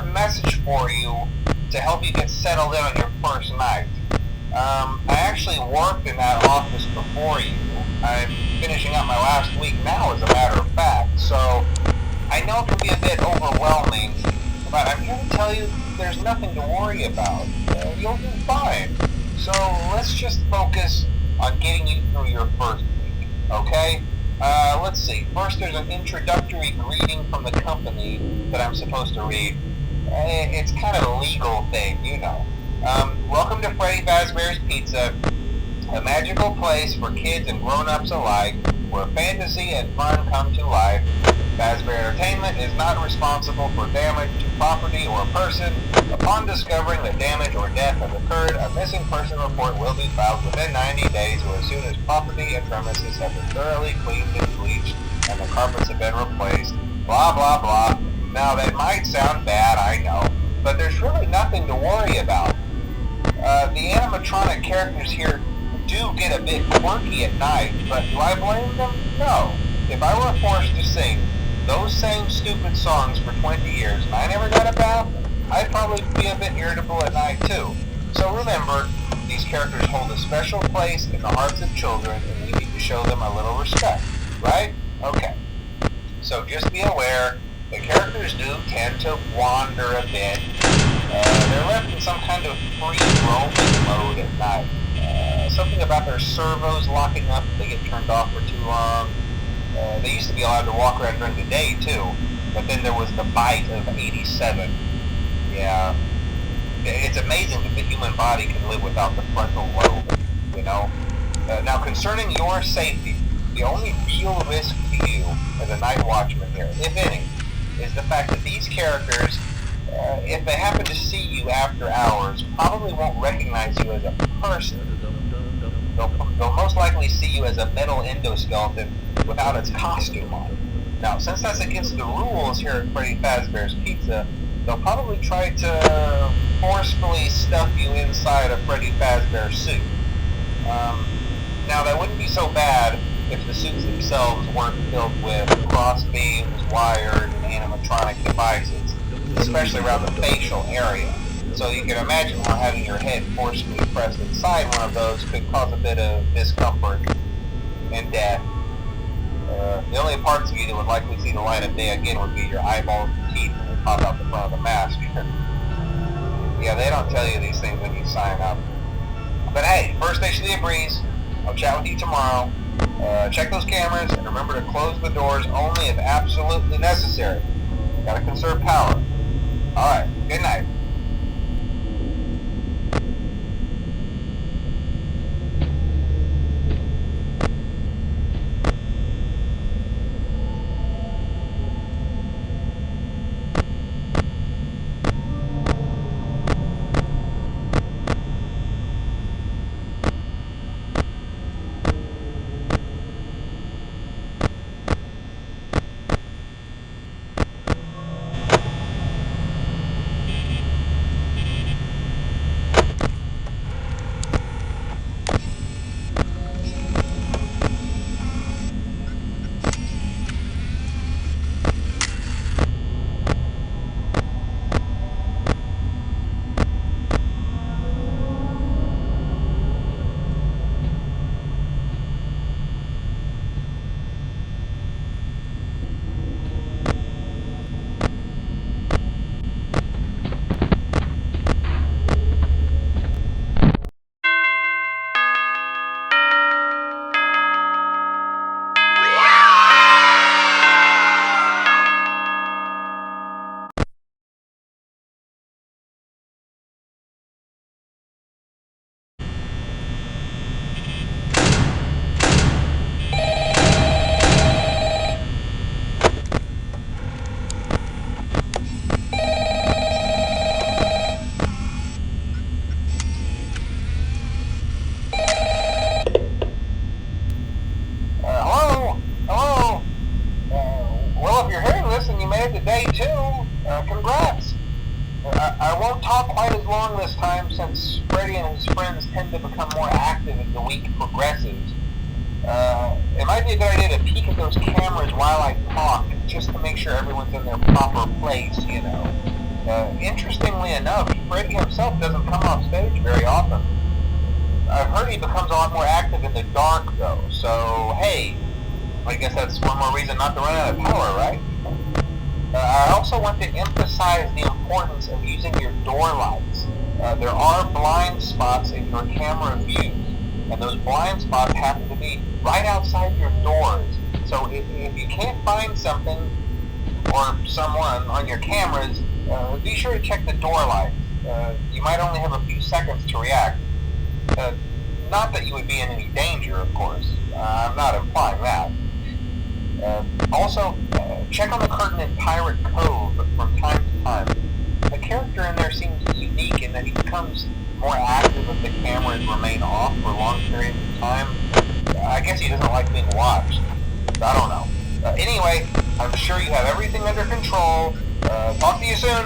a message for you to help you get settled in on your first night. I actually worked in that office before you. I'm finishing up my last week now, as a matter of fact, so I know it can be a bit overwhelming, but I'm here to tell you there's nothing to worry about. You'll do fine. So let's just focus on getting you through your first week, okay? Let's see. First, there's an introductory greeting from the company that I'm supposed to read. It's kind of a legal thing, you know. Welcome to Freddy Fazbear's Pizza, a magical place for kids and grown-ups alike, where fantasy and fun come to life. Fazbear Entertainment is not responsible for damage to property or person. Upon discovering that damage or death has occurred, a missing person report will be filed within 90 days or as soon as property and premises have been thoroughly cleaned and bleached and the carpets have been replaced. Blah, blah, blah. Now, that might sound bad, I know, but there's really nothing to worry about. The animatronic characters here do get a bit quirky at night, but do I blame them? No. If I were forced to sing those same stupid songs for 20 years and I never got a bath, I'd probably be a bit irritable at night too. So remember, these characters hold a special place in the hearts of children and we need to show them a little respect, right? Okay. So just be aware, the characters do tend to wander a bit. They're left in some kind of free roaming mode at night. Something about their servos locking up if they get turned off for too long. They used to be allowed to walk around during the day too, but then there was the bite of 87. Yeah, it's amazing that the human body can live without the frontal lobe, you know? Now, concerning your safety, the only real risk to you as a night watchman here, if any, is the fact that these characters, if they happen to see you after hours, probably won't recognize you as a person. They'll most likely see you as a metal endoskeleton without its costume on. Now, since that's against the rules here at Freddy Fazbear's Pizza, they'll probably try to forcefully stuff you inside a Freddy Fazbear suit. Now, that wouldn't be so bad if the suits themselves weren't filled with cross beams, wired, and animatronic devices, especially around the facial area. So you can imagine how having your head forcefully pressed inside one of those could cause a bit of discomfort and death. The only parts of you that would likely see the light of day again would be your eyeballs and teeth when they pop out the front of the mask. Yeah, they don't tell you these things when you sign up. But hey, first station of the breeze. I'll chat with you tomorrow. Check those cameras and remember to close the doors only if absolutely necessary. Gotta conserve power. Alright, good night. Day 2, congrats! I won't talk quite as long this time since Freddy and his friends tend to become more active as the week progresses. It might be a good idea to peek at those cameras while I talk, just to make sure everyone's in their proper place, you know. Interestingly enough, Freddy himself doesn't come off stage very often. I've heard he becomes a lot more active in the dark, though, so hey, I guess that's one more reason not to run out of power, right? I also want to emphasize the importance of using your door lights. There are blind spots in your camera views, and those blind spots happen to be right outside your doors. So if you can't find something or someone on your cameras, be sure to check the door lights. You might only have a few seconds to react. Not that you would be in any danger, of course. I'm not implying that. Also, check on the curtain in Pirate Cove from time to time. The character in there seems unique in that he becomes more active if the cameras remain off for long periods of time. I guess he doesn't like being watched. I don't know. Anyway, I'm sure you have everything under control. Talk to you soon.